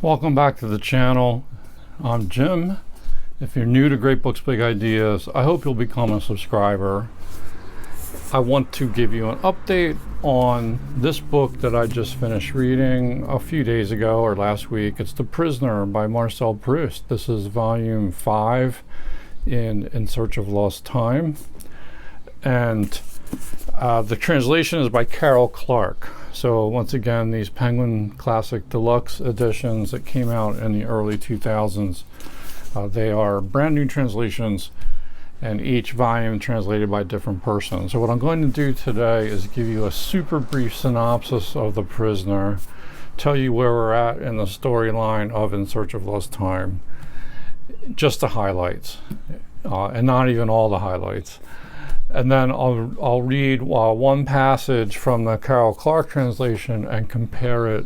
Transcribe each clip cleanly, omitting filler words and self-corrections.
Welcome back to the channel. I'm Jim. If you're new to Great Books, Big Ideas, I hope you'll become a subscriber. I want to give you an update on this book that I just finished reading a few days ago or last week. It's The Prisoner by Marcel Proust. This is volume 5 in Search of Lost Time. And the translation is by Carol Clark. So once again, these Penguin Classic Deluxe editions that came out in the early 2000s, they are brand new translations, and each volume translated by a different person. So what I'm going to do today is give you a super brief synopsis of The Prisoner, tell you where we're at in the storyline of In Search of Lost Time, just the highlights, and not even all the highlights. And then I'll read one passage from the Carol Clark translation and compare it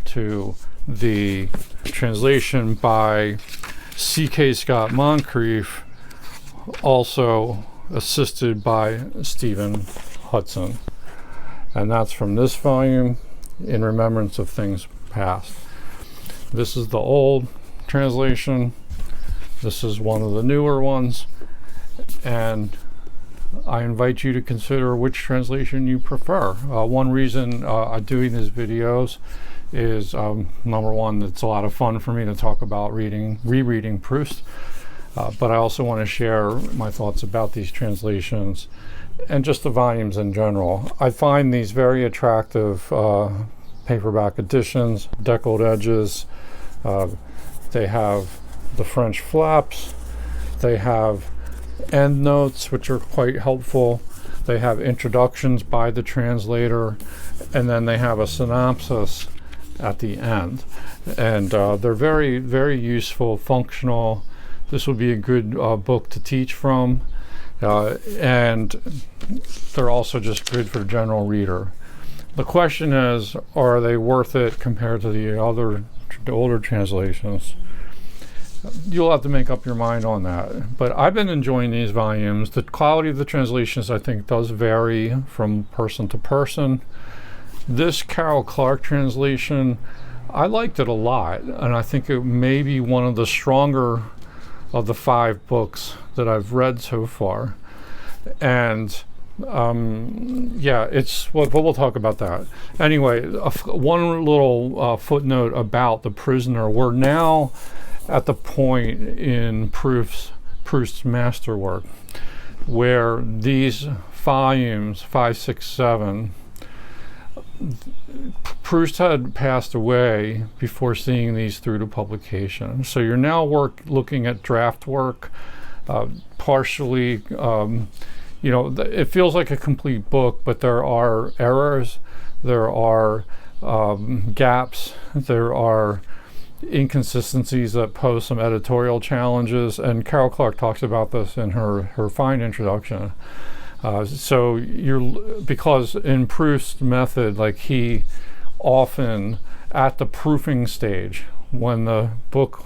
to the translation by C.K. Scott Moncrieff, also assisted by Stephen Hudson. And that's from this volume, In Remembrance of Things Past. This is the old translation. This is one of the newer ones. And I invite you to consider which translation you prefer. One reason I'm doing these videos is, number one, it's a lot of fun for me to talk about rereading Proust, but I also want to share my thoughts about these translations and just the volumes in general. I find these very attractive paperback editions, deckled edges. They have the French flaps. They have endnotes, which are quite helpful. They have introductions by the translator, and then they have a synopsis at the end. And they're very, very useful, functional. This would be a good book to teach from. And they're also just good for the general reader. The question is, are they worth it compared to the older translations? You'll have to make up your mind on that. But I've been enjoying these volumes. The quality of the translations, I think, does vary from person to person. This Carol Clark translation, I liked it a lot, and I think it may be one of the stronger of the 5 books that I've read so far. And yeah, but we'll talk about that. Anyway, one little footnote about The Prisoner. We're now at the point in Proust's masterwork where these volumes 5, 6, 7, Proust had passed away before seeing these through to publication. So you're now looking at draft work, partially, it feels like a complete book, but there are errors, there are gaps, there are inconsistencies that pose some editorial challenges, and Carol Clark talks about this in her fine introduction. So because in Proust's method, like, he often at the proofing stage, when the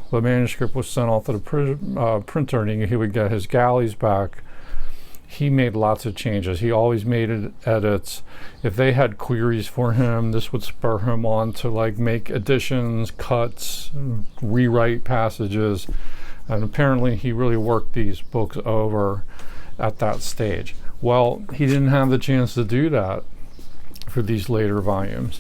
manuscript was sent off to the printer and he would get his galleys back, he made lots of changes. He always made edits. If they had queries for him, this would spur him on to make additions, cuts, rewrite passages. And apparently he really worked these books over at that stage. Well, he didn't have the chance to do that for these later volumes.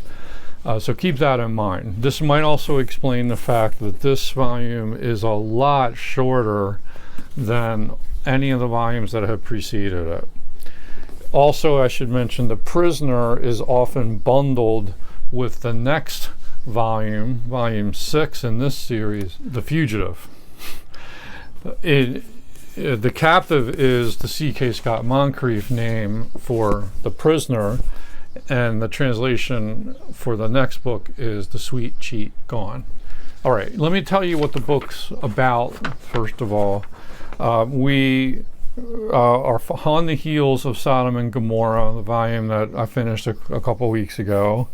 So keep that in mind. This might also explain the fact that this volume is a lot shorter than any of the volumes that have preceded it. Also, I should mention The Prisoner is often bundled with the next volume, volume 6 in this series, The Fugitive. The Captive is the C.K. Scott Moncrieff name for The Prisoner, and the translation for the next book is The Sweet Cheat Gone. All right, let me tell you what the book's about, first of all. We are on the heels of Sodom and Gomorrah, the volume that I finished a couple weeks ago.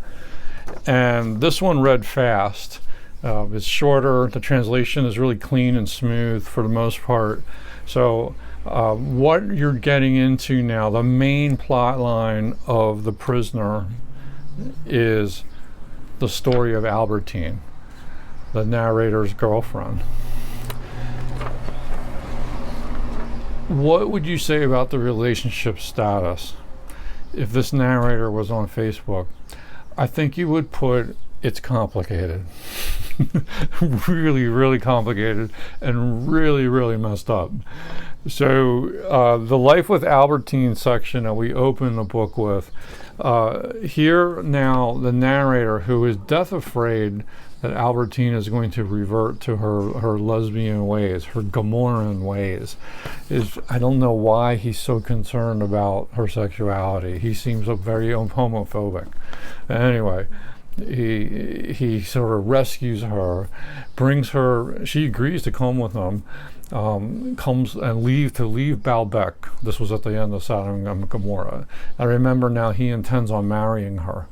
And this one read fast. It's shorter. The translation is really clean and smooth for the most part. So what you're getting into now, the main plot line of The Prisoner, is the story of Albertine. the narrator's girlfriend. What would you say about the relationship status if this narrator was on Facebook? I think you would put it's complicated. Really, really complicated and really, really messed up. So the Life with Albertine section that we open the book with, here now the narrator, who is death afraid that Albertine is going to revert to her lesbian ways, her Gomorran ways, I don't know why he's so concerned about her sexuality. He seems very homophobic. Anyway, he sort of rescues her, brings her, she agrees to come with him, comes and leave Baalbek. This was at the end of Sodom and Gomorrah. I remember now he intends on marrying her.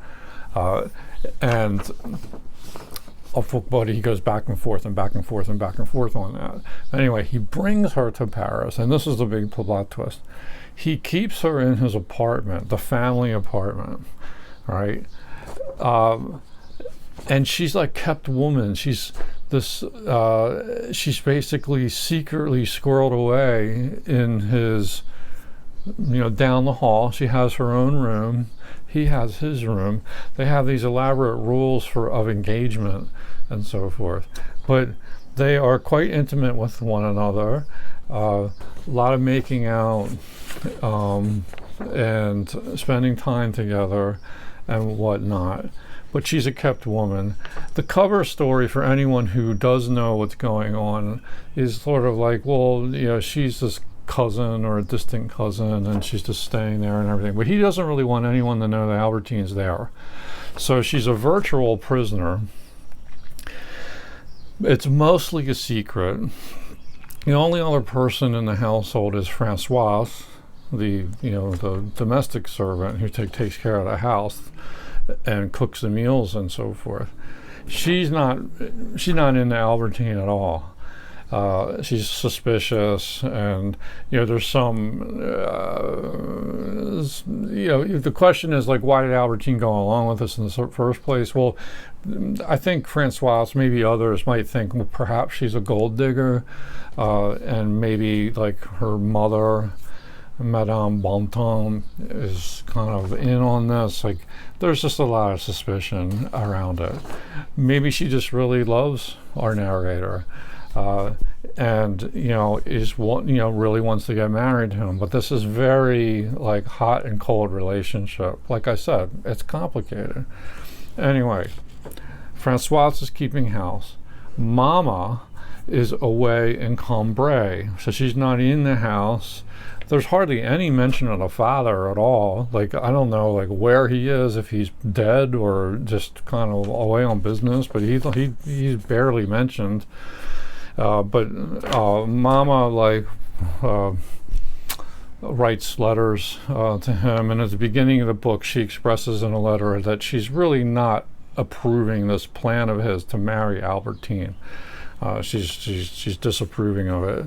But he goes back and forth and back and forth and back and forth on that. Anyway, he brings her to Paris, and this is the big plot twist. He keeps her in his apartment, the family apartment, right? And she's like kept woman. She's basically secretly squirreled away in his, down the hall. She has her own room. He has his room. They have these elaborate rules of engagement and so forth. But they are quite intimate with one another. A lot of making out and spending time together and whatnot. But she's a kept woman. The cover story, for anyone who does know what's going on, is sort of like, well, she's this cousin or a distant cousin and she's just staying there and everything. But he doesn't really want anyone to know that Albertine's there. So she's a virtual prisoner. It's mostly a secret. The only other person in the household is Francoise, the domestic servant who takes care of the house and cooks the meals and so forth. She's not into Albertine at all. She's suspicious, and there's some the question is, like, why did Albertine go along with this in the first place? Well, I think Francoise, maybe others, might think, well, perhaps she's a gold digger, and maybe like her mother, Madame Bontemps, is kind of in on this. Like, there's just a lot of suspicion around it. Maybe she just really loves our narrator. And really wants to get married to him. But this is very like hot and cold relationship. Like I said, it's complicated. Anyway, Francoise is keeping house. Mama is away in Cambrai, so she's not in the house. There's hardly any mention of the father at all. Like, I don't know, like, where he is, if he's dead or just kind of away on business, but he's barely mentioned. But Mama writes letters to him, and at the beginning of the book she expresses in a letter that she's really not approving this plan of his to marry Albertine. She's disapproving of it.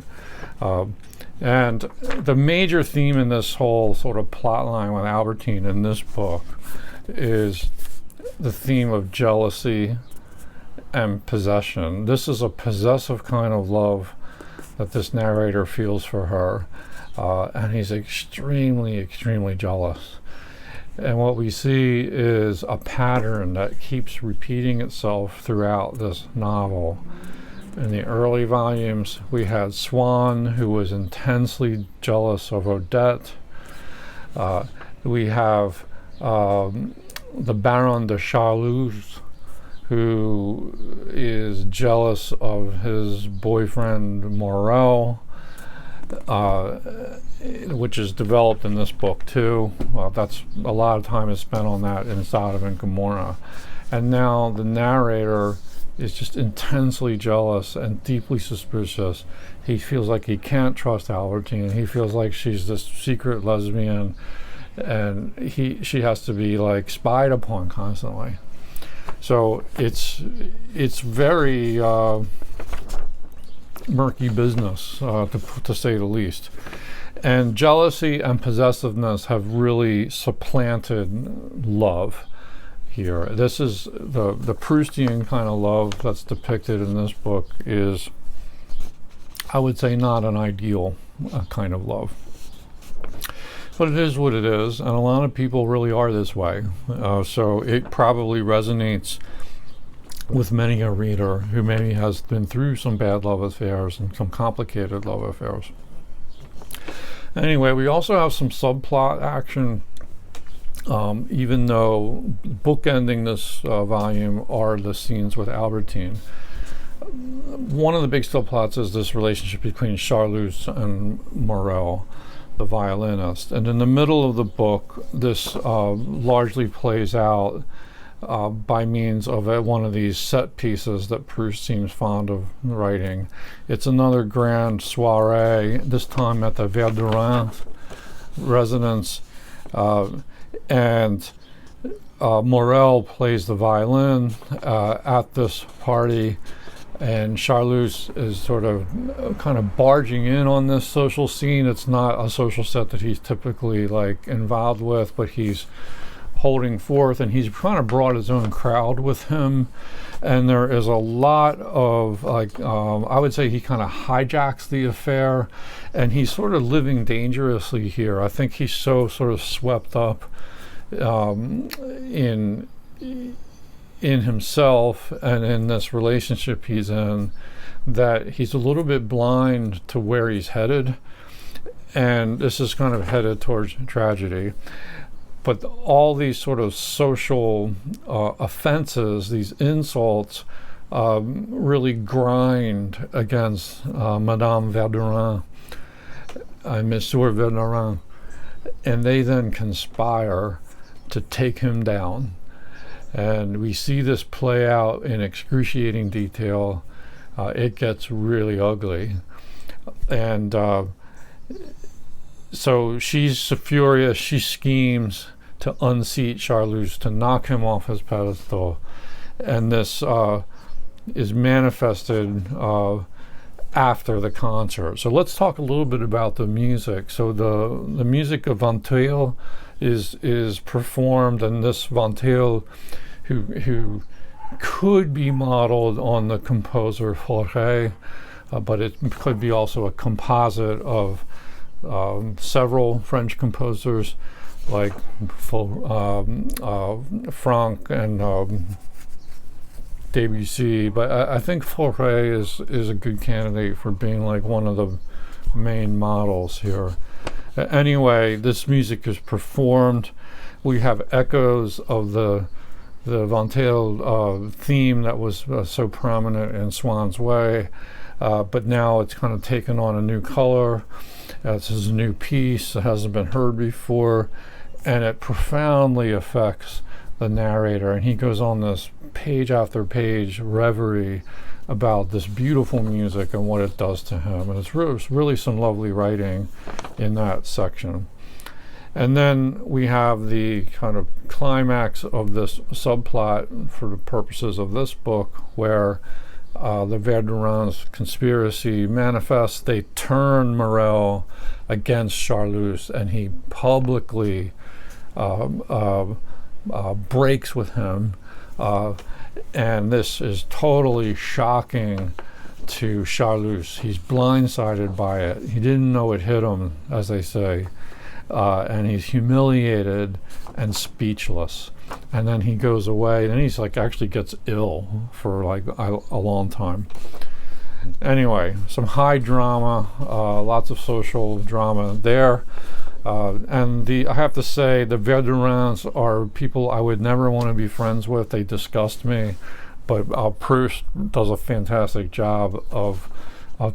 And the major theme in this whole sort of plot line with Albertine in this book is the theme of jealousy and possession. This is a possessive kind of love that this narrator feels for her, and he's extremely, extremely jealous. And what we see is a pattern that keeps repeating itself throughout this novel. In the early volumes, we had Swann, who was intensely jealous of Odette. We have the Baron de Charlus, who is jealous of his boyfriend Morel, which is developed in this book too. That's a lot of time is spent on that in Sodom and Gomorrah. And now the narrator is just intensely jealous and deeply suspicious. He feels like he can't trust Albertine. He feels like she's this secret lesbian, and she has to be like spied upon constantly. So it's very murky business, to say the least. And jealousy and possessiveness have really supplanted love. here. This is the Proustian kind of love that's depicted in this book is, I would say, not an ideal kind of love. But it is what it is, and a lot of people really are this way. So it probably resonates with many a reader who maybe has been through some bad love affairs and some complicated love affairs. Anyway, we also have some subplot action, even though bookending this volume are the scenes with Albertine. One of the big subplots is this relationship between Charlus and Morel, the violinist. And in the middle of the book, this largely plays out by means of one of these set pieces that Proust seems fond of writing. It's another grand soiree, this time at the Verdurin residence, and Morel plays the violin at this party, and Charlus is sort of kind of barging in on this social scene. It's not a social set that he's typically like involved with, but he's holding forth, and he's kind of brought his own crowd with him. And there is a lot of like, I would say he kind of hijacks the affair, and he's sort of living dangerously here. I think he's so sort of swept up in himself and in this relationship he's in, that he's a little bit blind to where he's headed, and this is kind of headed towards tragedy. But all these sort of social offenses, these insults, really grind against Madame Verdurin and Monsieur Verdurin, and they then conspire to take him down. And we see this play out in excruciating detail. It gets really ugly. And so she's furious. She schemes to unseat Charlus, to knock him off his pedestal. And this is manifested after the concert. So let's talk a little bit about the music. So the music of Van Tuyl is performed, and this Van Tuyl, who could be modeled on the composer Fauré, but it could be also a composite of several French composers like Franck and Debussy. But I think Fauré is a good candidate for being like one of the main models here. Anyway, this music is performed. We have echoes of the Van Tuyl theme that was so prominent in Swann's Way, but now it's kind of taken on a new color. This is a new piece that hasn't been heard before, and it profoundly affects the narrator, and he goes on this page after page reverie about this beautiful music and what it does to him. And it's really some lovely writing in that section. And then we have the kind of climax of this subplot for the purposes of this book, where the Verdurin's conspiracy manifests. They turn Morel against Charlus, and he publicly breaks with him. And this is totally shocking to Charlus. He's blindsided by it. He didn't know it hit him, as they say. And he's humiliated and speechless. And then he goes away, and he's like actually gets ill for like a long time. Anyway, some high drama, lots of social drama there. And I have to say, the Verdurins are people I would never want to be friends with. They disgust me. But Proust does a fantastic job of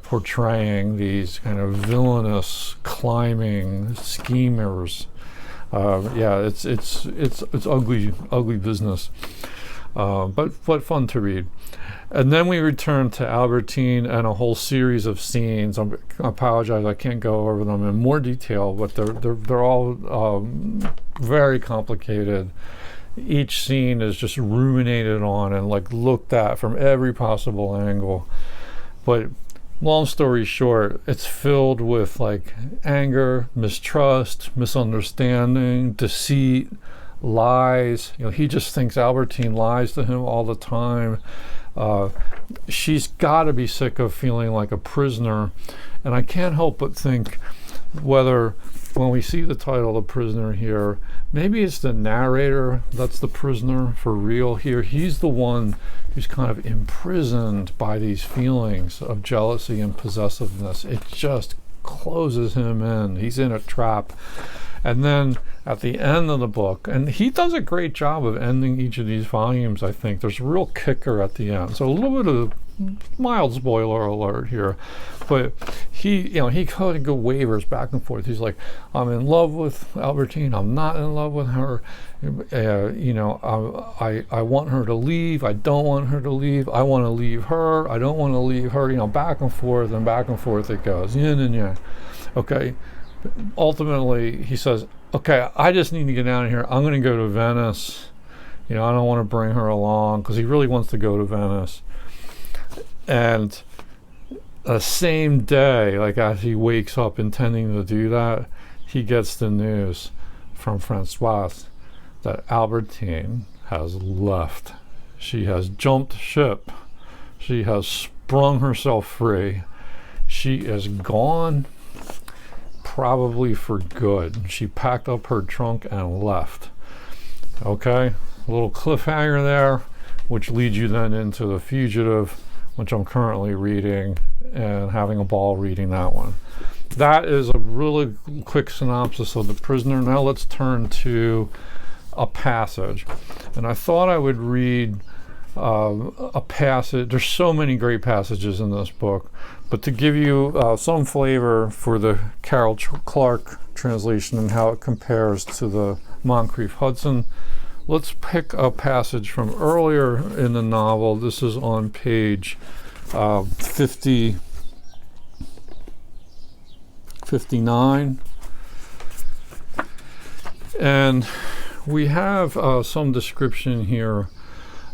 portraying these kind of villainous, climbing schemers. It's ugly business, but fun to read. And then we return to Albertine and a whole series of scenes. I apologize, I can't go over them in more detail, but they're all very complicated. Each scene is just ruminated on and like looked at from every possible angle. But long story short, it's filled with like anger, mistrust, misunderstanding, deceit, lies. He just thinks Albertine lies to him all the time. She's got to be sick of feeling like a prisoner. And I can't help but think whether, when we see the title, The Prisoner here, maybe it's the narrator that's the prisoner for real here. He's the one who's kind of imprisoned by these feelings of jealousy and possessiveness. It just closes him in. He's in a trap. And then at the end of the book, and he does a great job of ending each of these volumes, I think. There's a real kicker at the end. So a little bit of mild spoiler alert here. But he kind of wavers back and forth. He's like, I'm in love with Albertine. I'm not in love with her. I want her to leave. I don't want her to leave. I want to leave her. I don't want to leave her. Back and forth it goes. Yin and yang. Okay. Ultimately, he says, okay, I just need to get out of here. I'm going to go to Venice. I don't want to bring her along, because he really wants to go to Venice. And the same day, like as he wakes up intending to do that, he gets the news from Francoise that Albertine has left. She has jumped ship. She has sprung herself free. She is gone, probably for good. She packed up her trunk and left. Okay, a little cliffhanger there, which leads you then into The Fugitive, which I'm currently reading and having a ball reading that one. That is a really quick synopsis of The Prisoner. Now let's turn to a passage. And I thought I would read a passage. There's so many great passages in this book, but to give you some flavor for the Carol Clark translation and how it compares to the Moncrieff Hudson, let's pick a passage from earlier in the novel. This is on page 59. And we have some description here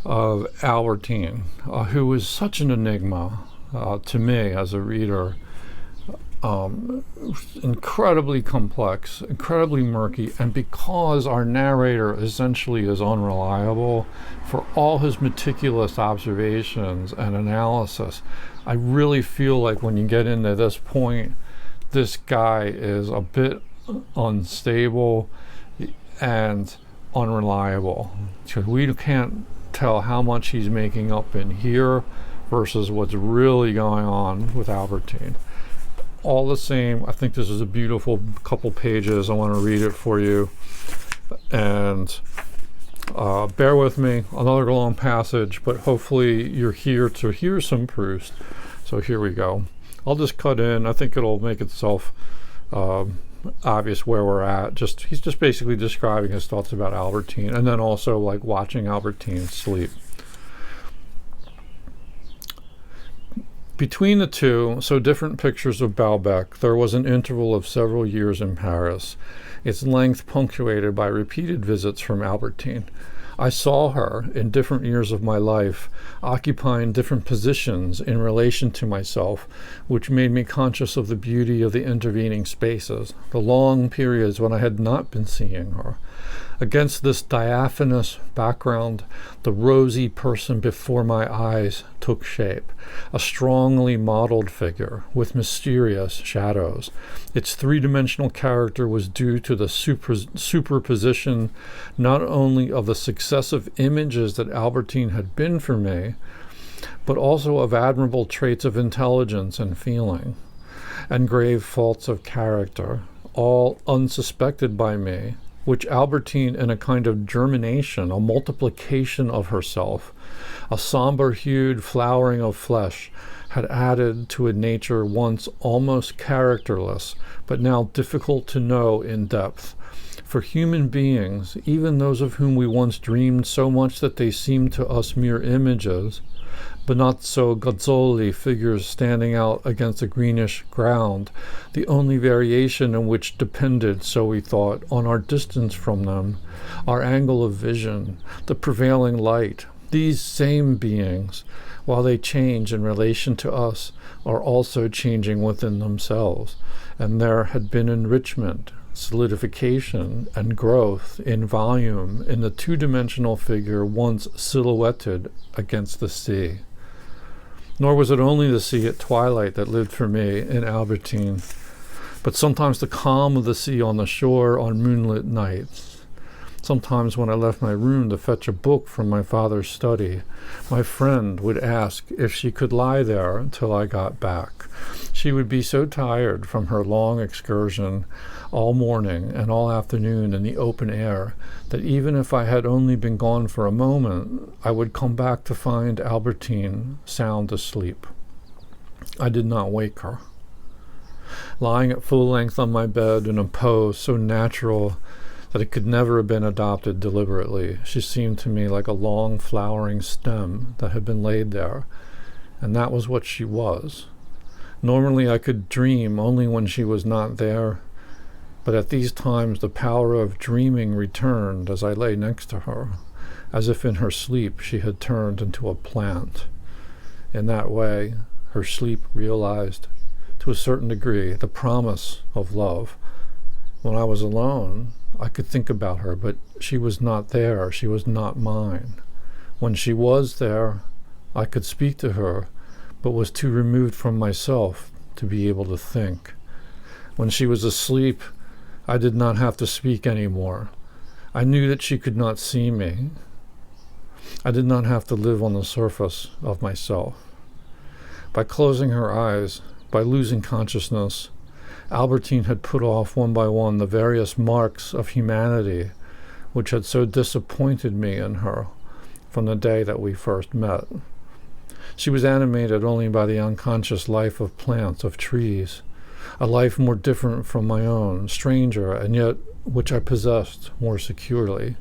of Albertine, who is such an enigma to me as a reader. Incredibly complex, incredibly murky, and because our narrator essentially is unreliable, for all his meticulous observations and analysis, I really feel like when you get into this point, this guy is a bit unstable and unreliable. So we can't tell how much he's making up in here versus what's really going on with Albertine. All the same, I think this is a beautiful couple pages. I want to read it for you. And bear with me, another long passage, but hopefully you're here to hear some Proust. So here we go. I'll just cut in. I think it'll make itself obvious where we're at. He's just basically describing his thoughts about Albertine, and then also like watching Albertine sleep. Between the two, so different pictures of Balbec, there was an interval of several years in Paris, its length punctuated by repeated visits from Albertine. I saw her, in different years of my life, occupying different positions in relation to myself, which made me conscious of the beauty of the intervening spaces, the long periods when I had not been seeing her. Against this diaphanous background, the rosy person before my eyes took shape, a strongly modeled figure with mysterious shadows. Its three-dimensional character was due to the superposition not only of the successive images that Albertine had been for me, but also of admirable traits of intelligence and feeling, and grave faults of character, all unsuspected by me, which Albertine, in a kind of germination, a multiplication of herself, a somber-hued flowering of flesh, had added to a nature once almost characterless, but now difficult to know in depth. For human beings, even those of whom we once dreamed so much that they seemed to us mere images, but not so Gozzoli figures standing out against a greenish ground, the only variation in which depended, so we thought, on our distance from them, our angle of vision, the prevailing light. These same beings, while they change in relation to us, are also changing within themselves, and there had been enrichment, solidification and growth in volume in the two-dimensional figure once silhouetted against the sea. Nor was it only the sea at twilight that lived for me in Albertine, but sometimes the calm of the sea on the shore on moonlit nights. Sometimes when I left my room to fetch a book from my father's study, my friend would ask if she could lie there until I got back. She would be so tired from her long excursion all morning and all afternoon in the open air that even if I had only been gone for a moment, I would come back to find Albertine sound asleep. I did not wake her. Lying at full length on my bed in a pose so natural that it could never have been adopted deliberately, she seemed to me like a long flowering stem that had been laid there, and that was what she was. Normally I could dream only when she was not there, but at these times the power of dreaming returned as I lay next to her, as if in her sleep she had turned into a plant. In that way, her sleep realized, to a certain degree, the promise of love. When I was alone, I could think about her, but she was not there. She was not mine. When she was there, I could speak to her, but was too removed from myself to be able to think. When she was asleep, I did not have to speak anymore. I knew that she could not see me. I did not have to live on the surface of myself. By closing her eyes, by losing consciousness, Albertine had put off one by one the various marks of humanity which had so disappointed me in her from the day that we first met. She was animated only by the unconscious life of plants, of trees, a life more different from my own, stranger, and yet which I possessed more securely.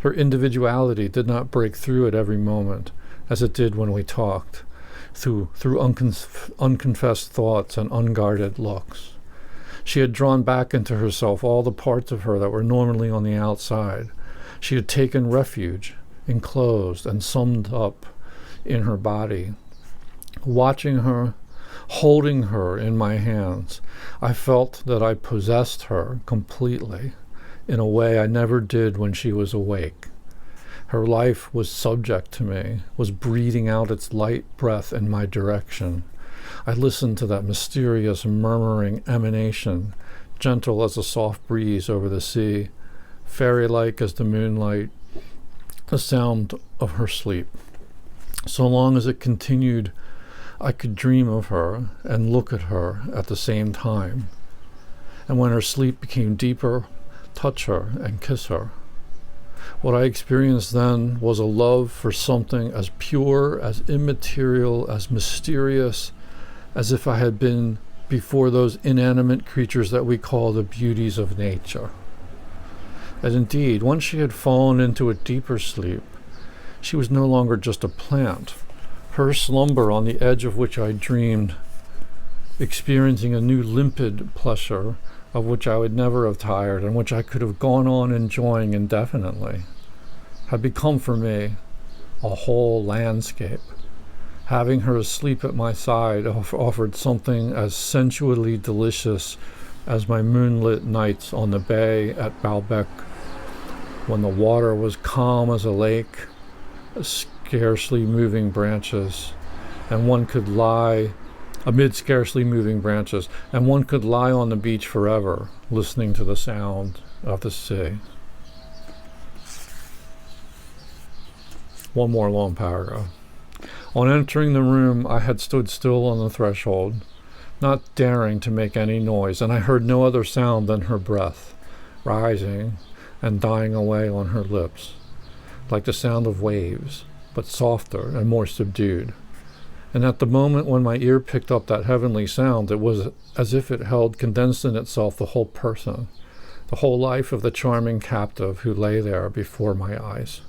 Her individuality did not break through at every moment, as it did when we talked, through unconfessed thoughts and unguarded looks. She had drawn back into herself all the parts of her that were normally on the outside. She had taken refuge, enclosed, and summed up in her body. Watching her, holding her in my hands, I felt that I possessed her completely, in a way I never did when she was awake. Her life was subject to me, was breathing out its light breath in my direction. I listened to that mysterious murmuring emanation, gentle as a soft breeze over the sea, fairy-like as the moonlight, the sound of her sleep. So long as it continued, I could dream of her and look at her at the same time. And when her sleep became deeper, touch her and kiss her. What I experienced then was a love for something as pure, as immaterial, as mysterious, as if I had been before those inanimate creatures that we call the beauties of nature. And indeed, once she had fallen into a deeper sleep, she was no longer just a plant. Her slumber on the edge of which I dreamed, experiencing a new limpid pleasure of which I would never have tired and which I could have gone on enjoying indefinitely, had become for me a whole landscape. Having her asleep at my side offered something as sensually delicious as my moonlit nights on the bay at Baalbek, when the water was calm as a lake, scarcely moving branches, and one could lie amid scarcely moving branches, and one could lie on the beach forever, listening to the sound of the sea. One more long paragraph. On entering the room, I had stood still on the threshold, not daring to make any noise, and I heard no other sound than her breath, rising and dying away on her lips, like the sound of waves, but softer and more subdued. And at the moment when my ear picked up that heavenly sound, it was as if it held condensed in itself the whole person, the whole life of the charming captive who lay there before my eyes.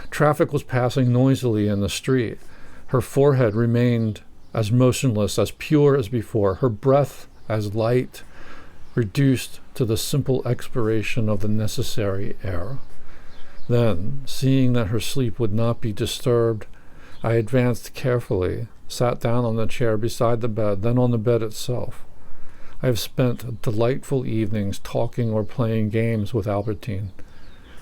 Traffic was passing noisily in the street. Her forehead remained as motionless, as pure as before, her breath as light, reduced to the simple expiration of the necessary air. Then, seeing that her sleep would not be disturbed, I advanced carefully, sat down on the chair beside the bed, then on the bed itself. I have spent delightful evenings talking or playing games with Albertine,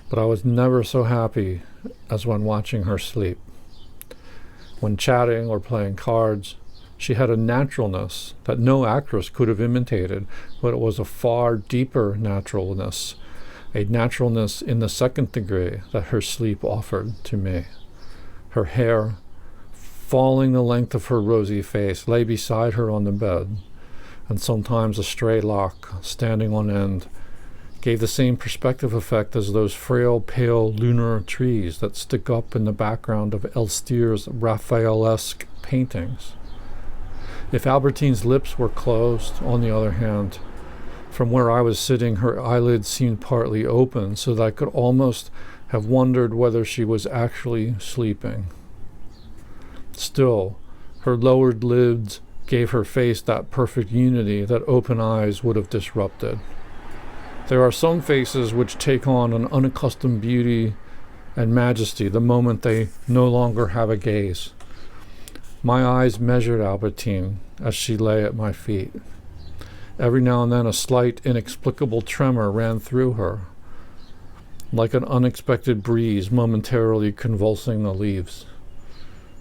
but I was never so happy as when watching her sleep. When chatting or playing cards, she had a naturalness that no actress could have imitated, but it was a far deeper naturalness, a naturalness in the second degree that her sleep offered to me. Her hair, falling the length of her rosy face, lay beside her on the bed, and sometimes a stray lock, standing on end, gave the same perspective effect as those frail, pale lunar trees that stick up in the background of Elstir's Raphaelesque paintings. If Albertine's lips were closed, on the other hand, from where I was sitting, her eyelids seemed partly open, so that I could almost have wondered whether she was actually sleeping. Still, her lowered lids gave her face that perfect unity that open eyes would have disrupted. There are some faces which take on an unaccustomed beauty and majesty the moment they no longer have a gaze. My eyes measured Albertine as she lay at my feet. Every now and then a slight, inexplicable tremor ran through her, like an unexpected breeze momentarily convulsing the leaves.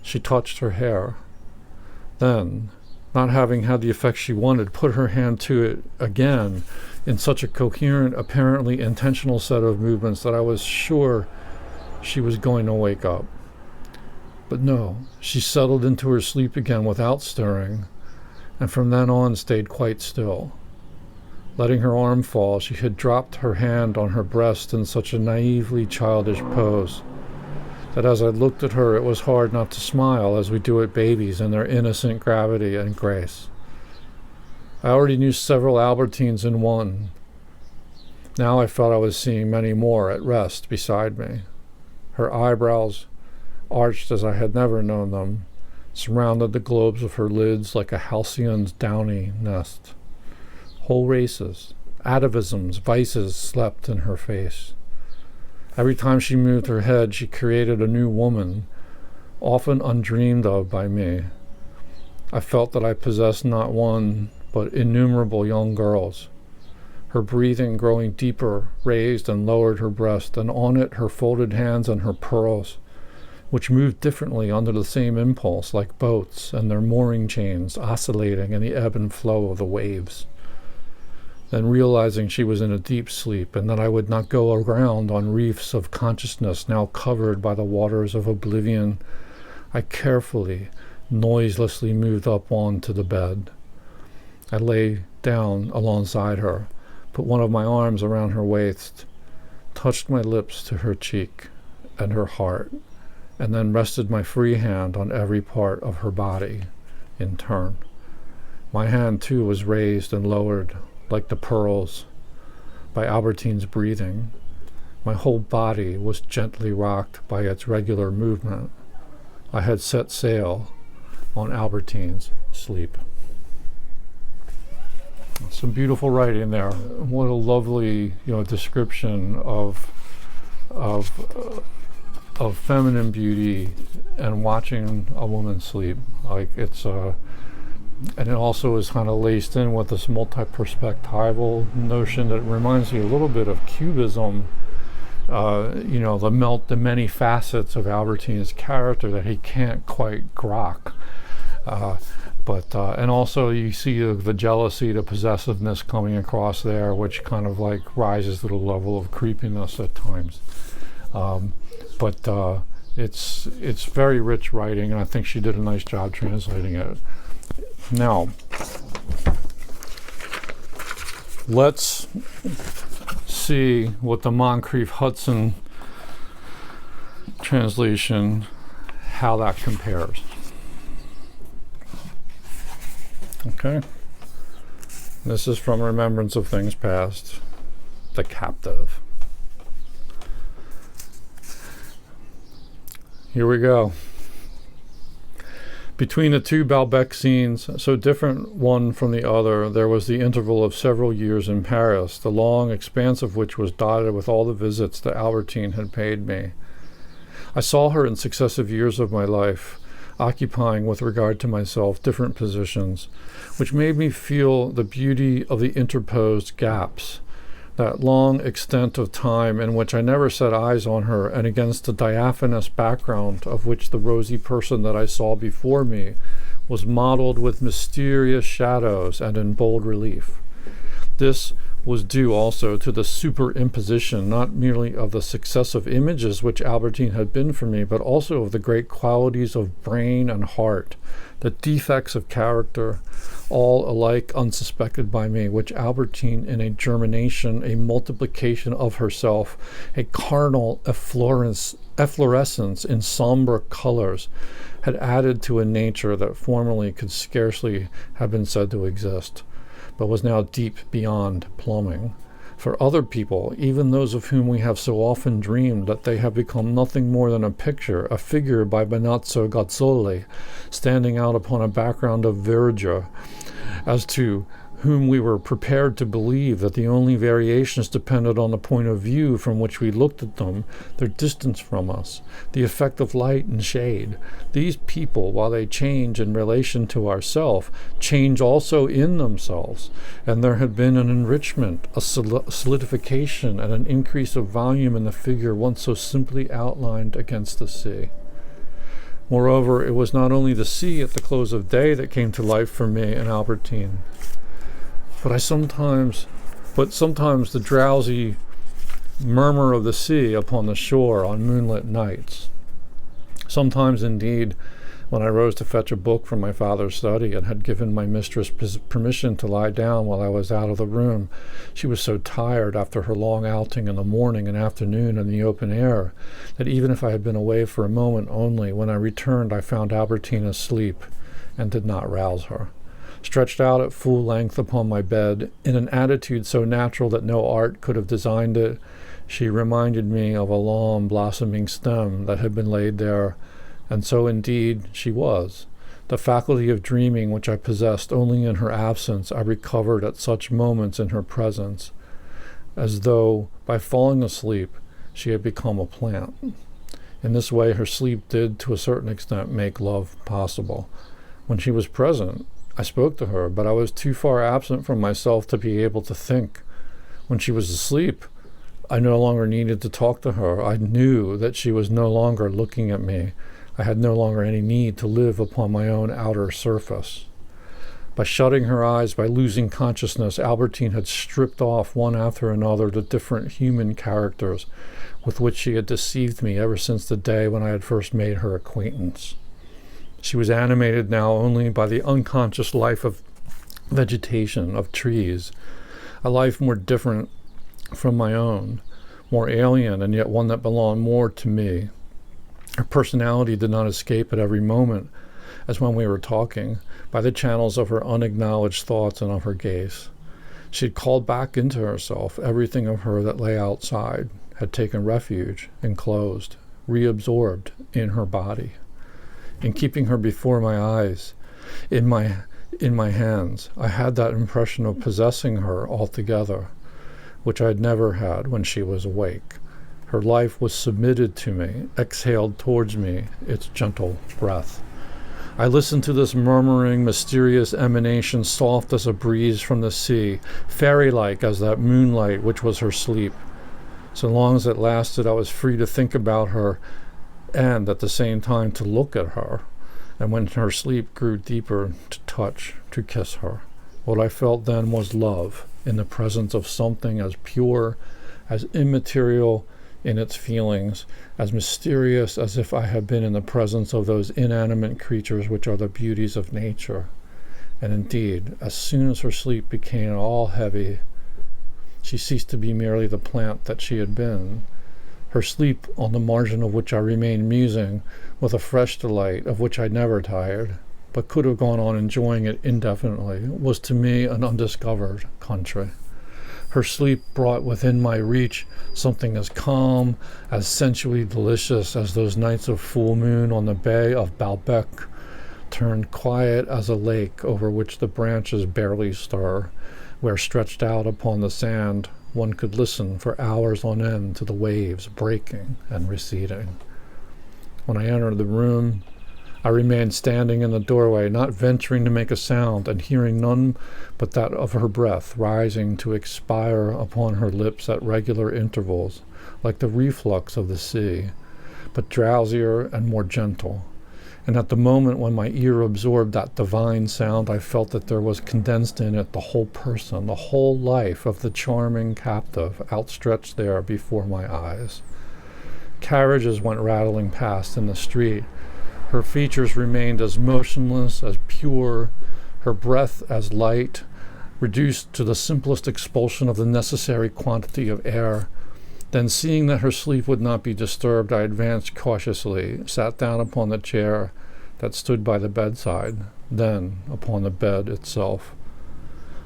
She touched her hair. Then, not having had the effect she wanted, put her hand to it again in such a coherent, apparently intentional set of movements that I was sure she was going to wake up. But no, she settled into her sleep again without stirring, and from then on stayed quite still. Letting her arm fall, she had dropped her hand on her breast in such a naively childish pose that as I looked at her it was hard not to smile, as we do at babies in their innocent gravity and grace. I already knew several Albertines in one. Now I felt I was seeing many more at rest beside me. Her eyebrows, arched as I had never known them, surrounded the globes of her lids like a halcyon's downy nest. Whole races, atavisms, vices slept in her face. Every time she moved her head, she created a new woman, often undreamed of by me. I felt that I possessed not one, but innumerable young girls. Her breathing growing deeper raised and lowered her breast, and on it her folded hands and her pearls, which moved differently under the same impulse, like boats and their mooring chains oscillating in the ebb and flow of the waves. Then, realizing she was in a deep sleep and that I would not go aground on reefs of consciousness now covered by the waters of oblivion, I carefully, noiselessly moved up onto the bed. I lay down alongside her, put one of my arms around her waist, touched my lips to her cheek and her heart, and then rested my free hand on every part of her body in turn. My hand, too, was raised and lowered, like the pearls, by Albertine's breathing. My whole body was gently rocked by its regular movement. I had set sail on Albertine's sleep. Some beautiful writing there. What a lovely, description of feminine beauty and watching a woman sleep. Like it's and it also is kind of laced in with this multi-perspectival notion that reminds me a little bit of Cubism. The many facets of Albertine's character that he can't quite grok. And also you see the jealousy, the possessiveness coming across there, which kind of like rises to the level of creepiness at times. It's very rich writing, and I think she did a nice job translating it. Now, let's see what the Moncrieff Hudson translation, how that compares. Okay. This is from Remembrance of Things Past, The Captive. Here we go. Between the two Balbec scenes, so different one from the other, there was the interval of several years in Paris, the long expanse of which was dotted with all the visits that Albertine had paid me. I saw her in successive years of my life. occupying with regard to myself different positions, which made me feel the beauty of the interposed gaps, that long extent of time in which I never set eyes on her, and against the diaphanous background of which the rosy person that I saw before me was modeled with mysterious shadows and in bold relief. This was due also to the superimposition not merely of the successive images which Albertine had been for me, but also of the great qualities of brain and heart, the defects of character, all alike unsuspected by me, which Albertine, in a germination, a multiplication of herself, a carnal efflorescence in somber colors, had added to a nature that formerly could scarcely have been said to exist, but was now deep beyond plumbing. For other people, even those of whom we have so often dreamed that they have become nothing more than a picture, a figure by Benozzo Gozzoli, standing out upon a background of verdure, as to whom we were prepared to believe that the only variations depended on the point of view from which we looked at them, their distance from us, the effect of light and shade. These people, while they change in relation to ourselves, change also in themselves, and there had been an enrichment, a solidification, and an increase of volume in the figure once so simply outlined against the sea. Moreover, it was not only the sea at the close of day that came to life for me and Albertine, but sometimes the drowsy murmur of the sea upon the shore on moonlit nights. Sometimes, indeed, when I rose to fetch a book from my father's study and had given my mistress permission to lie down while I was out of the room, she was so tired after her long outing in the morning and afternoon in the open air that even if I had been away for a moment only, when I returned I found Albertine asleep and did not rouse her. Stretched out at full length upon my bed, in an attitude so natural that no art could have designed it, she reminded me of a long blossoming stem that had been laid there, and so indeed she was. The faculty of dreaming which I possessed only in her absence I recovered at such moments in her presence, as though by falling asleep she had become a plant. In this way her sleep did to a certain extent make love possible. When she was present, I spoke to her, but I was too far absent from myself to be able to think. When she was asleep, I no longer needed to talk to her. I knew that she was no longer looking at me. I had no longer any need to live upon my own outer surface. By shutting her eyes, by losing consciousness, Albertine had stripped off one after another the different human characters with which she had deceived me ever since the day when I had first made her acquaintance. She was animated now only by the unconscious life of vegetation, of trees, a life more different from my own, more alien, and yet one that belonged more to me. Her personality did not escape at every moment, as when we were talking, by the channels of her unacknowledged thoughts and of her gaze. She had called back into herself everything of her that lay outside, had taken refuge, enclosed, reabsorbed in her body. In keeping her before my eyes, in my hands, I had that impression of possessing her altogether, which I had never had when she was awake. Her life was submitted to me, exhaled towards me, its gentle breath. I listened to this murmuring, mysterious emanation, soft as a breeze from the sea, fairy-like as that moonlight which was her sleep. So long as it lasted, I was free to think about her and at the same time to look at her, and when her sleep grew deeper, to touch, to kiss her. What I felt then was love in the presence of something as pure, as immaterial in its feelings, as mysterious as if I had been in the presence of those inanimate creatures which are the beauties of nature. And indeed, as soon as her sleep became all heavy, she ceased to be merely the plant that she had been. Her sleep, on the margin of which I remained musing, with a fresh delight of which I never tired, but could have gone on enjoying it indefinitely, was to me an undiscovered country. Her sleep brought within my reach something as calm, as sensually delicious as those nights of full moon on the bay of Baalbek, turned quiet as a lake over which the branches barely stir, where stretched out upon the sand one could listen for hours on end to the waves breaking and receding. When I entered the room, I remained standing in the doorway, not venturing to make a sound, and hearing none but that of her breath rising to expire upon her lips at regular intervals, like the reflux of the sea, but drowsier and more gentle. And at the moment when my ear absorbed that divine sound, I felt that there was condensed in it the whole person, the whole life of the charming captive outstretched there before my eyes. Carriages went rattling past in the street. Her features remained as motionless, as pure, her breath as light, reduced to the simplest expulsion of the necessary quantity of air. Then, seeing that her sleep would not be disturbed, I advanced cautiously, sat down upon the chair that stood by the bedside, then upon the bed itself.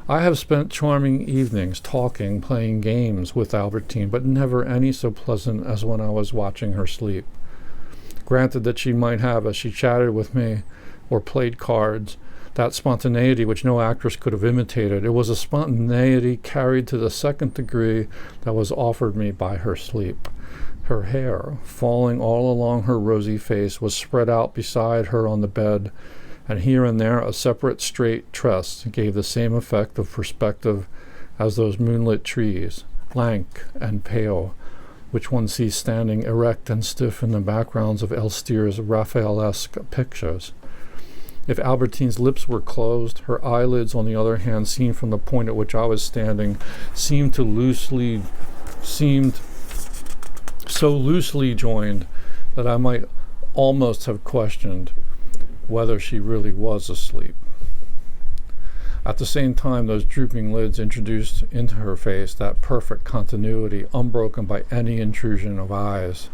I have spent charming evenings talking, playing games with Albertine, but never any so pleasant as when I was watching her sleep. Granted that she might have, as she chatted with me or played cards, that spontaneity which no actress could have imitated. It was a spontaneity carried to the second degree that was offered me by her sleep. Her hair, falling all along her rosy face, was spread out beside her on the bed, and here and there a separate straight tress gave the same effect of perspective as those moonlit trees, lank and pale, which one sees standing erect and stiff in the backgrounds of Elstir's Raphaelesque pictures. If Albertine's lips were closed, her eyelids, on the other hand, seen from the point at which I was standing, seemed so loosely joined that I might almost have questioned whether she really was asleep. At the same time, those drooping lids introduced into her face that perfect continuity, unbroken by any intrusion of eyes.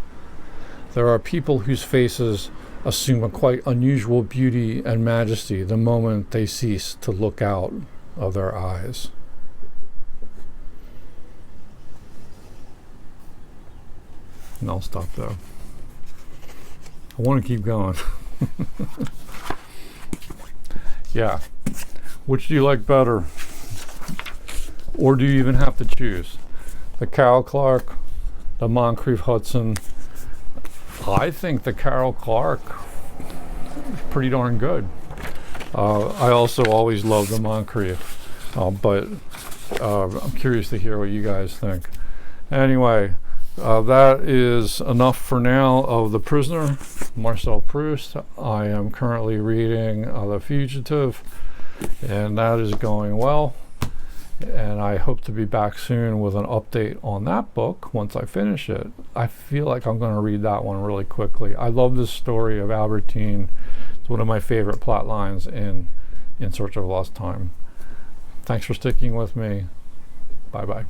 There are people whose faces assume a quite unusual beauty and majesty the moment they cease to look out of their eyes. And I'll stop there. I want to keep going. Yeah. Which do you like better? Or do you even have to choose? The Carol Clark, the Moncrieff Hudson? I think the Carol Clark is pretty darn good. I also always love the Moncrieff, but I'm curious to hear what you guys think. Anyway, that is enough for now of The Prisoner, Marcel Proust. I am currently reading The Fugitive, and that is going well. And I hope to be back soon with an update on that book once I finish it. I feel like I'm going to read that one really quickly. I love this story of Albertine. It's one of my favorite plot lines in Search of Lost Time. Thanks for sticking with me. Bye-bye.